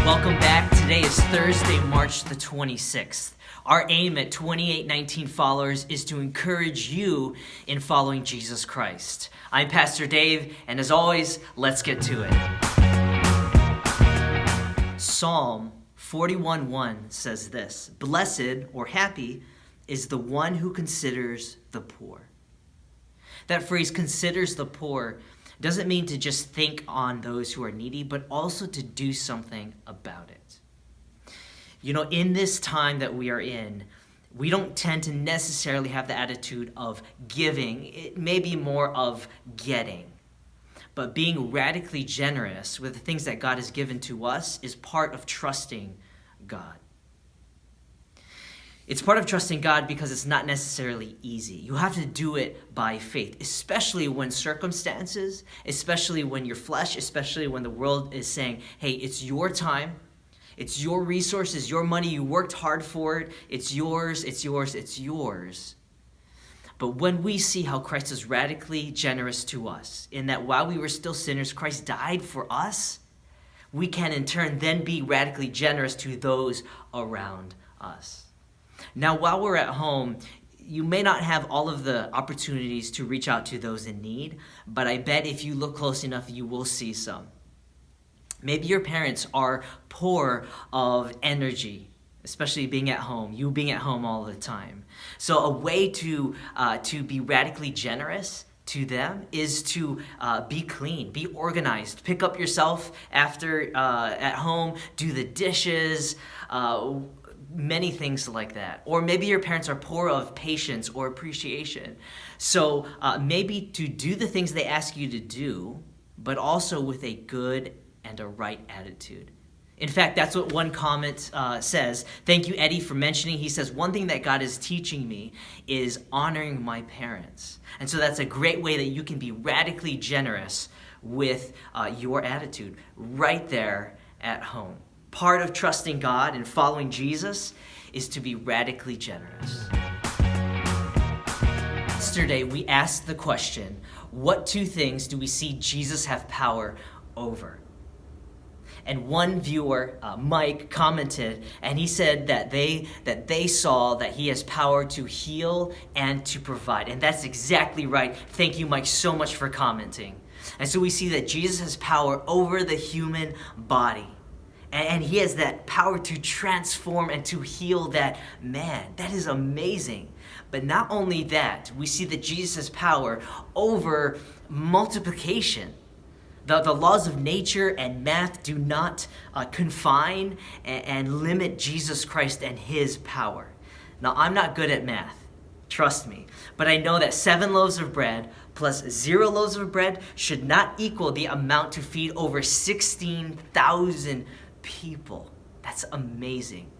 Welcome back. Today is Thursday, March the 26th. Our aim at 2819 Followers is to encourage you in following Jesus Christ. I'm Pastor Dave, and as always, let's get to it. Psalm 41:1 says this: "Blessed," or happy, "is the one who considers the poor." That phrase, "considers the poor," doesn't mean to just think on those who are needy, but also to do something about it. You know, in this time that we are in, we don't tend to necessarily have the attitude of giving. It may be more of getting. But being radically generous with the things that God has given to us is part of trusting God. It's part of trusting God because it's not necessarily easy. You have to do it by faith, especially when circumstances, especially when your flesh, especially when the world is saying, hey, it's your time, it's your resources, your money, you worked hard for it, it's yours, it's yours, it's yours. But when we see how Christ is radically generous to us, in that while we were still sinners, Christ died for us, we can in turn then be radically generous to those around us. Now, while we're at home, you may not have all of the opportunities to reach out to those in need, but I bet if you look close enough, you will see some. Maybe your parents are poor of energy, especially being at home, you being at home all the time. So a way to be radically generous to them is to be clean, be organized, pick up yourself after at home, do the dishes, many things like that. Or maybe your parents are poor of patience or appreciation. So maybe to do the things they ask you to do, but also with a good and a right attitude. In fact, that's what one comment says. Thank you, Eddie, for mentioning. He says, one thing that God is teaching me is honoring my parents. And so that's a great way that you can be radically generous with your attitude right there at home. Part of trusting God and following Jesus is to be radically generous. Yesterday, we asked the question, what two things do we see Jesus have power over? And one viewer, Mike, commented, and he said that they saw that he has power to heal and to provide. And that's exactly right. Thank you, Mike, so much for commenting. And so we see that Jesus has power over the human body. And he has that power to transform and to heal that man. That is amazing. But not only that, we see that Jesus has power over multiplication. The laws of nature and math do not confine and limit Jesus Christ and his power. Now, I'm not good at math, trust me, but I know that 7 loaves of bread plus 0 loaves of bread should not equal the amount to feed over 16,000 people. That's amazing.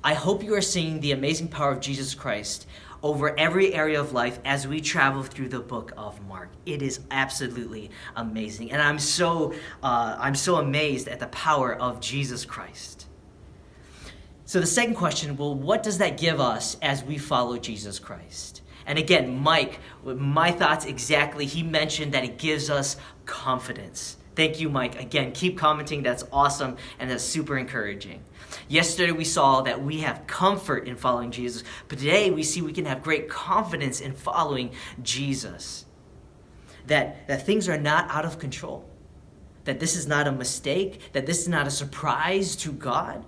I hope you are seeing the amazing power of Jesus Christ over every area of life as we travel through the book of Mark. It is absolutely amazing. And I'm so amazed at the power of Jesus Christ. So the second question, well, what does that give us as we follow Jesus Christ? And again, Mike, my thoughts exactly, he mentioned that it gives us confidence. Thank you, Mike. Again, keep commenting. That's awesome, and that's super encouraging. Yesterday, we saw that we have comfort in following Jesus, but today we see we can have great confidence in following Jesus. That things are not out of control, that this is not a mistake, that this is not a surprise to God,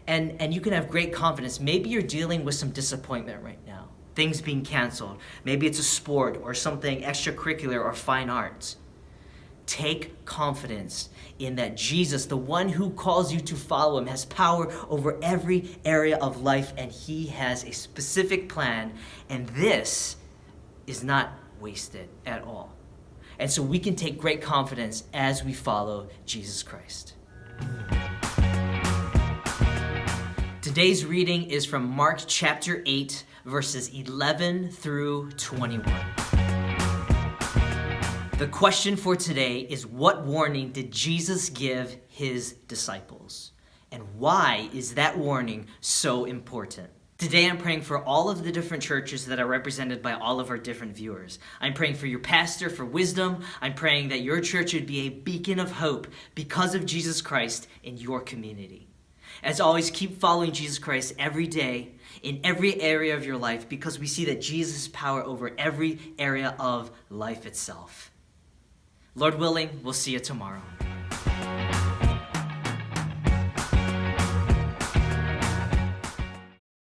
and you can have great confidence. Maybe you're dealing with some disappointment right now, things being canceled. Maybe it's a sport or something extracurricular or fine arts. Take confidence in that Jesus, the one who calls you to follow him, has power over every area of life, and he has a specific plan, and this is not wasted at all. And so we can take great confidence as we follow Jesus Christ. Today's reading is from Mark chapter 8, verses 11 through 21. The question for today is, what warning did Jesus give his disciples? And why is that warning so important? Today I'm praying for all of the different churches that are represented by all of our different viewers. I'm praying for your pastor for wisdom. I'm praying that your church would be a beacon of hope because of Jesus Christ in your community. As always, keep following Jesus Christ every day in every area of your life because we see that Jesus has power over every area of life itself. Lord willing, we'll see you tomorrow.